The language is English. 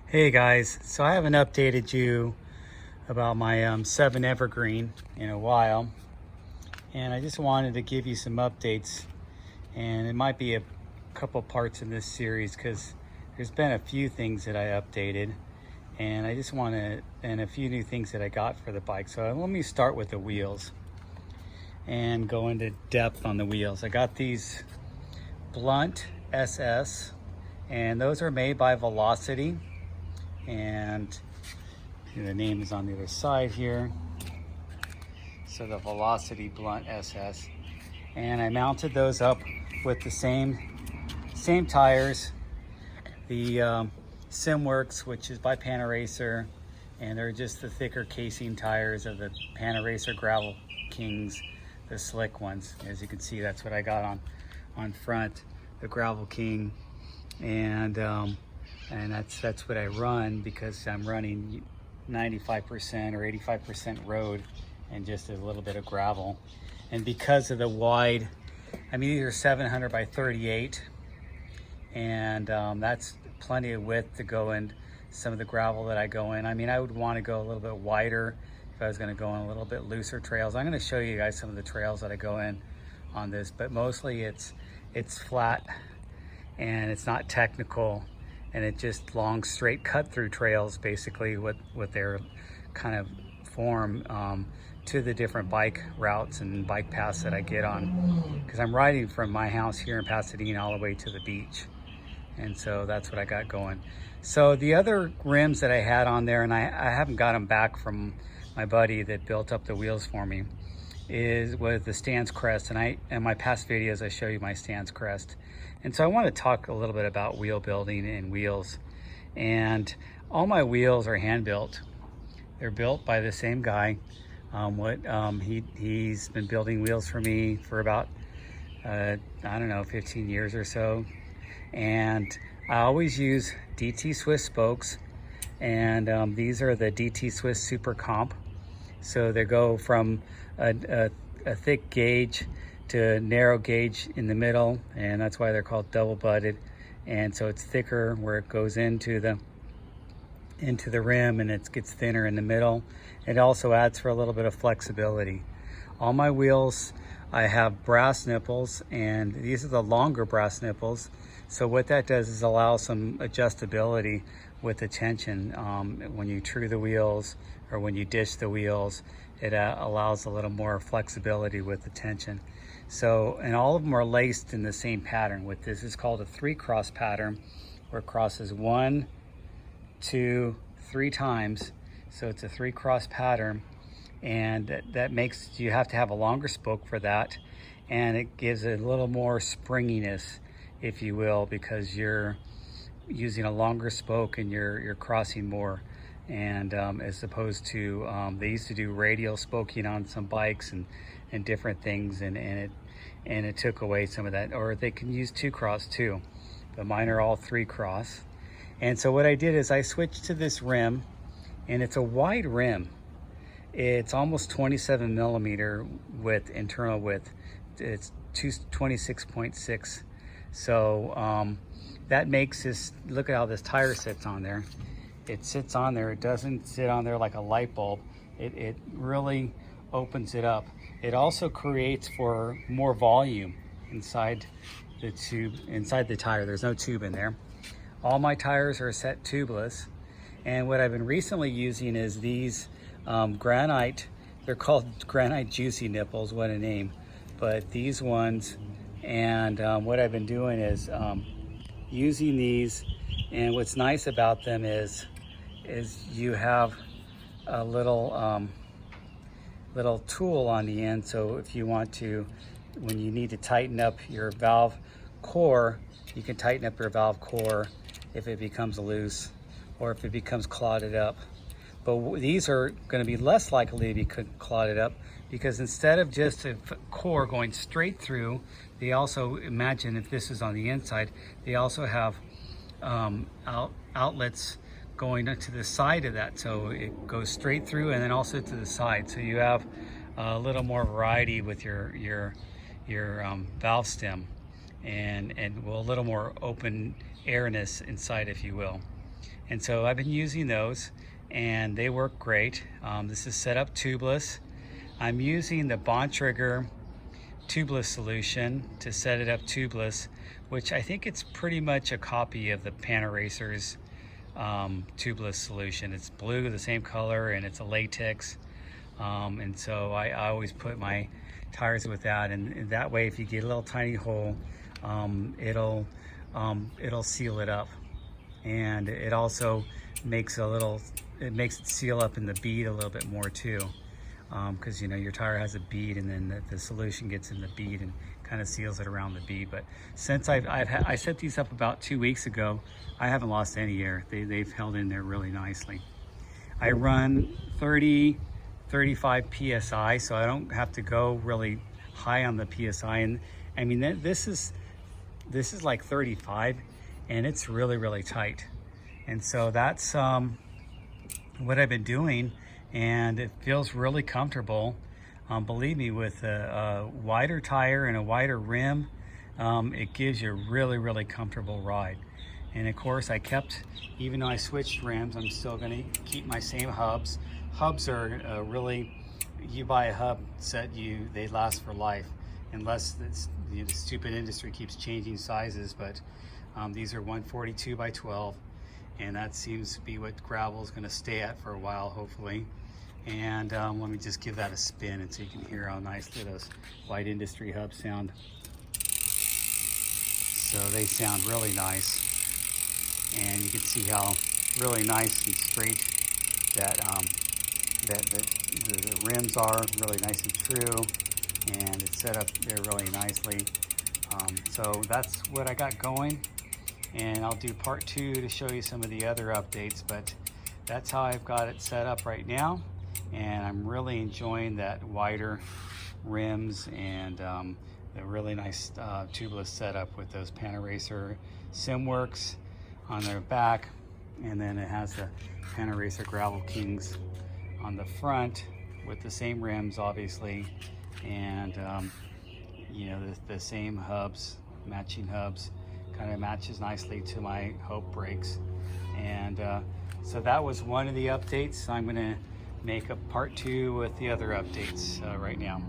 Hey guys, so I haven't updated you about my 7 Evergreen in a while, and I just wanted to give you some updates, and it might be a couple parts in this series because there's been a few things that I updated, and I just want to, and a few new things that I got for the bike. So let me start with the wheels and go into depth on the wheels. I got these Blunt SS, and those are made by Velocity. And the name is on the other side here. So the Velocity Blunt SS. And I mounted those up with the same tires. The Simworks, which is by Panaracer, and they're just the thicker casing tires of the Panaracer Gravel Kings, the slick ones. As you can see, that's what I got on front, the Gravel King. And that's what I run because I'm running 95% or 85% road and just a little bit of gravel. And because of the wide, I mean, these are 700 by 38, and that's plenty of width to go in some of the gravel that I go in. I mean, I would want to go a little bit wider if I was going to go on a little bit looser trails. I'm going to show you guys some of the trails that I go in on this, but mostly it's flat and it's not technical. And it's just long, straight cut through trails, basically what their kind of form to the different bike routes and bike paths that I get on. Because I'm riding from my house here in Pasadena all the way to the beach. And so that's what I got going. So the other rims that I had on there, and I haven't got them back from my buddy that built up the wheels for me, was the Stance Crest. And in my past videos, I show you my Stance Crest. And so I want to talk a little bit about wheel building and wheels. And all my wheels are hand built. They're built by the same guy. He's been building wheels for me for about, I don't know, 15 years or so. And I always use DT Swiss spokes. And these are the DT Swiss Super Comp. So they go from a thick gauge to narrow gauge in the middle, and that's why they're called double butted. And so it's thicker where it goes into the rim, and it gets thinner in the middle. It also adds for a little bit of flexibility. All my wheels, I have brass nipples, and these are the longer brass nipples. So what that does is allow some adjustability with the tension. When you true the wheels or when you dish the wheels, it allows a little more flexibility with the tension. So, and all of them are laced in the same pattern. With this is called a 3-cross pattern, where it crosses 1, 2, 3 times. So it's a 3-cross pattern, and that makes, you have to have a longer spoke for that, and it gives a little more springiness, if you will, because you're using a longer spoke and you're crossing more. And as opposed to, they used to do radial spoking on some bikes and different things, and it took away some of that. Or they can use 2-cross too, but mine are all 3-cross. And so what I did is I switched to this rim, and it's a wide rim. It's almost 27 millimeter width, internal width. It's 26.6. So that makes this, look at how this tire sits on there. It sits on there. It doesn't sit on there like a light bulb. It really opens it up. It also creates for more volume inside the tube, inside the tire. There's no tube in there. All my tires are set tubeless. And what I've been recently using is these Granite. They're called Granite Juicy Nipples, what a name. But these ones, and what I've been doing is using these. And what's nice about them is you have a little tool on the end. So if you want to, when you need to tighten up your valve core, you can tighten up your valve core if it becomes loose or if it becomes clotted up. But these are going to be less likely to be clotted up, because instead of just a core going straight through, they also, imagine if this is on the inside, they also have outlets going to the side of that, so it goes straight through and then also to the side. So you have a little more variety with your valve stem, and a little more open airness inside, if you will. And so I've been using those and they work great. This is set up tubeless. I'm using the Bontrager tubeless solution to set it up tubeless, which I think it's pretty much a copy of the Paneracer's tubeless solution. It's blue, the same color, and it's a latex. And so I always put my tires with that, and that way if you get a little tiny hole, it'll seal it up. And it also makes it seal up in the bead a little bit more too, because you know your tire has a bead, and then the solution gets in the bead and kind of seals it around the bead. But since I set these up about 2 weeks ago, I haven't lost any air. They've held in there really nicely. I run 35 psi, so I don't have to go really high on the psi. And I mean, this is like 35, and it's really tight. And so that's what I've been doing, and it feels really comfortable. Believe me, with a wider tire and a wider rim, it gives you a really comfortable ride. And of course, even though I switched rims, I'm still gonna keep my same hubs. Hubs are really, you buy a hub set, they last for life, unless the stupid industry keeps changing sizes. But these are 142 by 12, and that seems to be what gravel is going to stay at for a while, hopefully. And let me just give that a spin, and so you can hear how nicely those white industry hubs sound. So they sound really nice, and you can see how really nice and straight that the rims are, really nice and true, and it's set up there really nicely. So that's what I got going, and I'll do part 2 to show you some of the other updates, but that's how I've got it set up right now. And I'm really enjoying that wider rims and the really nice tubeless setup with those Paneracer Simworks on their back, and then it has the Paneracer Gravel Kings on the front with the same rims, obviously, and you know, the same hubs, matching hubs, kind of matches nicely to my Hope brakes. And so that was one of the updates. I'm going to make a part 2 with the other updates right now.